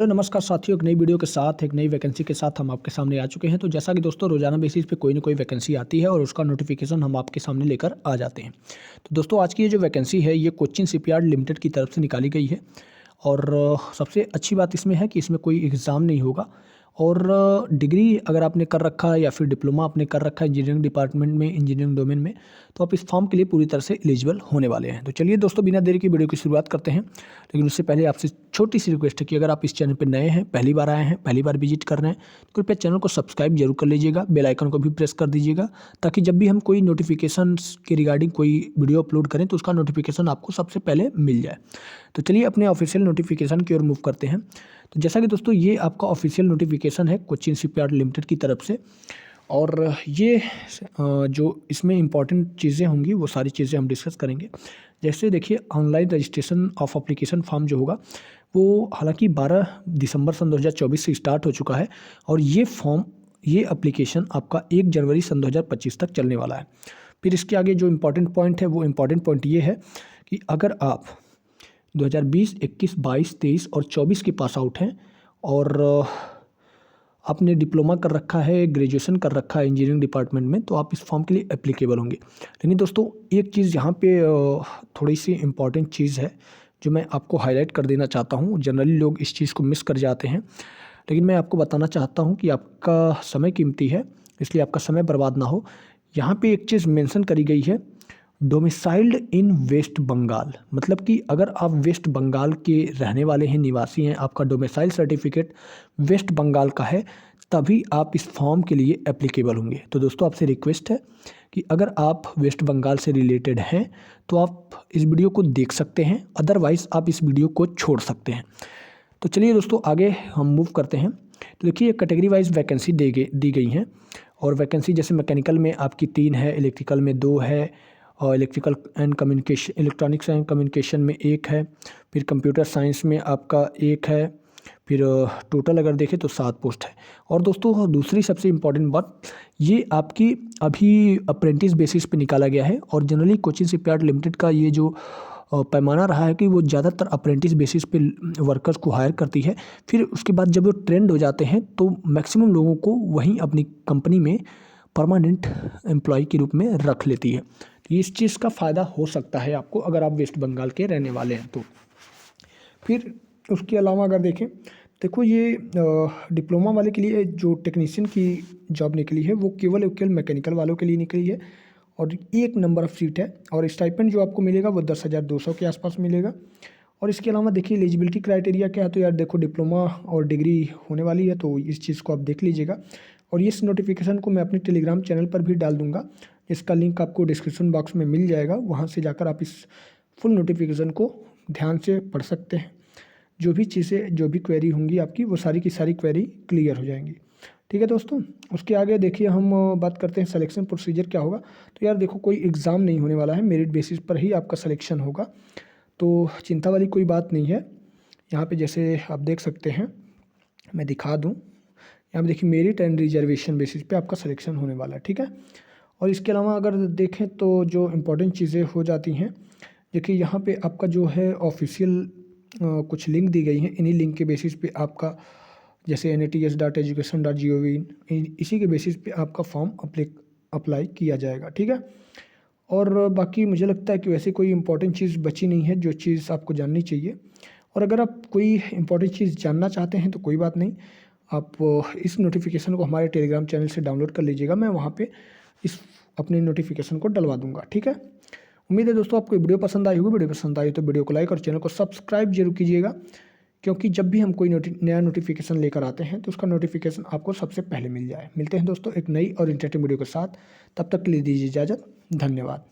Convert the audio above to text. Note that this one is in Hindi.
हेलो नमस्कार साथियों, एक नई वीडियो के साथ एक नई वैकेंसी के साथ हम आपके सामने आ चुके हैं। तो जैसा कि दोस्तों रोजाना बेसिस पे कोई ना कोई वैकेंसी आती है और उसका नोटिफिकेशन हम आपके सामने लेकर आ जाते हैं। तो दोस्तों आज की ये जो वैकेंसी है ये कोचिन शिपयार्ड लिमिटेड की तरफ से निकाली गई है। और सबसे अच्छी बात इसमें है कि इसमें कोई एग्ज़ाम नहीं होगा। और डिग्री अगर आपने कर रखा है या फिर डिप्लोमा आपने कर रखा है इंजीनियरिंग डिपार्टमेंट में, इंजीनियरिंग डोमेन में, तो आप इस फॉर्म के लिए पूरी तरह से एलिजिबल होने वाले हैं। तो चलिए दोस्तों बिना देरी की वीडियो की शुरुआत करते हैं। लेकिन उससे पहले आपसे छोटी सी रिक्वेस्ट है कि अगर आप इस चैनल पर नए हैं, पहली बार आए हैं, पहली बार विजिट कर रहे हैं, तो कृपया चैनल को सब्सक्राइब जरूर कर लीजिएगा, बेल आइकन को भी प्रेस कर दीजिएगा, ताकि जब भी हम कोई नोटिफिकेशन के रिगार्डिंग कोई वीडियो अपलोड करें तो उसका नोटिफिकेशन आपको सबसे पहले मिल जाए। तो चलिए अपने ऑफिशियल नोटिफिकेशन की ओर मूव करते हैं। तो जैसा कि दोस्तों ये आपका ऑफिशियल नोटिफिकेशन है कोचिन शिपयार्ड लिमिटेड की तरफ से। और ये जो इसमें इम्पॉर्टेंट चीज़ें होंगी वो सारी चीज़ें हम डिस्कस करेंगे। जैसे देखिए online registration of application form जो होगा वो हालांकि 12 दिसंबर सन 2024 से स्टार्ट हो चुका है। और ये एप्लीकेशन आपका 1 जनवरी सन 2025 तक चलने वाला है। फिर इसके आगे जो इम्पोर्टेंट पॉइंट है वो इम्पॉर्टेंट पॉइंट ये है कि अगर आप 2020, 21, 22, 23 और 24 के पास आउट हैं और आपने डिप्लोमा कर रखा है, ग्रेजुएशन कर रखा है इंजीनियरिंग डिपार्टमेंट में, तो आप इस फॉर्म के लिए एप्लीकेबल होंगे। लेकिन दोस्तों एक चीज़ यहाँ पे थोड़ी सी इम्पॉर्टेंट चीज़ है जो मैं आपको हाईलाइट कर देना चाहता हूँ। जनरली लोग इस चीज़ को मिस कर जाते हैं, लेकिन मैं आपको बताना चाहता हूँ कि आपका समय कीमती है, इसलिए आपका समय बर्बाद ना हो। यहाँ पे एक चीज़ मेंशन करी गई है, डोमिसाइल्ड इन वेस्ट बंगाल। मतलब कि अगर आप वेस्ट बंगाल के रहने वाले हैं, निवासी हैं, आपका डोमिसाइल सर्टिफिकेट वेस्ट बंगाल का है, तभी आप इस फॉर्म के लिए एप्लीकेबल होंगे। तो दोस्तों आपसे रिक्वेस्ट है कि अगर आप वेस्ट बंगाल से रिलेटेड हैं तो आप इस वीडियो को देख सकते हैं, अदरवाइज़ आप इस वीडियो को छोड़ सकते हैं। तो चलिए दोस्तों आगे हम मूव करते हैं। तो देखिए कैटेगरी वाइज वैकेंसी दी गई हैं। और वैकेंसी जैसे मैकेनिकल में आपकी 3 है, इलेक्ट्रिकल में 2 है, और इलेक्ट्रॉनिक्स एंड कम्युनिकेशन में 1 है, फिर कंप्यूटर साइंस में आपका 1 है, फिर टोटल अगर देखें तो 7 पोस्ट है। और दोस्तों दूसरी सबसे इम्पॉर्टेंट बात, ये आपकी अभी अप्रेंटिस बेसिस पे निकाला गया है। और जनरली कोचिन शिपयार्ड लिमिटेड का ये जो पैमाना रहा है कि वो ज़्यादातर अप्रेंटिस बेसिस पे वर्कर्स को हायर करती है। फिर उसके बाद जब वो ट्रेंड हो जाते हैं तो मैक्सिमम लोगों को वहीं अपनी कंपनी में परमानेंट एम्प्लॉय के रूप में रख लेती है। तो इस चीज़ का फ़ायदा हो सकता है आपको अगर आप वेस्ट बंगाल के रहने वाले हैं तो। फिर उसके अलावा अगर देखें, देखो ये डिप्लोमा वाले के लिए जो टेक्नीशियन की जॉब निकली है वो केवल और केवल मैकेनिकल वालों के लिए निकली है। और 1 नंबर ऑफ़ सीट है और स्टाइपेंड जो आपको मिलेगा वो 10,200 के आसपास मिलेगा। और इसके अलावा देखिए एलिजिबिलिटी क्राइटेरिया क्या है, तो यार देखो डिप्लोमा और डिग्री होने वाली है तो इस चीज़ को आप देख लीजिएगा। और इस नोटिफिकेशन को मैं अपने टेलीग्राम चैनल पर भी डाल दूंगा, इसका लिंक आपको डिस्क्रिप्शन बॉक्स में मिल जाएगा, वहाँ से जाकर आप इस फुल नोटिफिकेशन को ध्यान से पढ़ सकते हैं। जो भी चीज़ें, जो भी क्वेरी होंगी आपकी, वो सारी की सारी क्वेरी क्लियर हो जाएंगी। ठीक है दोस्तों, उसके आगे देखिए हम बात करते हैं सिलेक्शन प्रोसीजर क्या होगा। तो यार देखो कोई एग्ज़ाम नहीं होने वाला है, मेरिट बेसिस पर ही आपका सिलेक्शन होगा, तो चिंता वाली कोई बात नहीं है। यहाँ पे जैसे आप देख सकते हैं, मैं दिखा दूँ, यहाँ पे देखिए मेरिट एंड रिजर्वेशन बेसिस पे आपका सिलेक्शन होने वाला है। ठीक है, और इसके अलावा अगर देखें तो जो इम्पोर्टेंट चीज़ें हो जाती हैं, देखिए यहाँ पे आपका जो है ऑफिशियल कुछ लिंक दी गई हैं, इन्हीं लिंक के बेसिस पे आपका जैसे NATS.education.gov इसी के बेसिस पे आपका फॉर्म अप्लाई किया जाएगा। ठीक है, और बाकी मुझे लगता है कि वैसे कोई इंपॉर्टेंट चीज़ बची नहीं है जो चीज़ आपको जाननी चाहिए। और अगर आप कोई इंपॉर्टेंट चीज़ जानना चाहते हैं तो कोई बात नहीं, आप इस नोटिफिकेशन को हमारे टेलीग्राम चैनल से डाउनलोड कर लीजिएगा, मैं वहाँ पे इस अपने नोटिफिकेशन को डलवा दूंगा। ठीक है, उम्मीद है दोस्तों आपको वीडियो पसंद आई होगी। वीडियो पसंद आई तो वीडियो को लाइक और चैनल को सब्सक्राइब जरूर कीजिएगा, क्योंकि जब भी हम कोई नया नोटिफिकेशन लेकर आते हैं तो उसका नोटिफिकेशन आपको सबसे पहले मिल जाए। मिलते हैं दोस्तों एक नई और इंटरेस्टिंग वीडियो के साथ, तब तक के लिए दीजिए इजाज़त। धन्यवाद।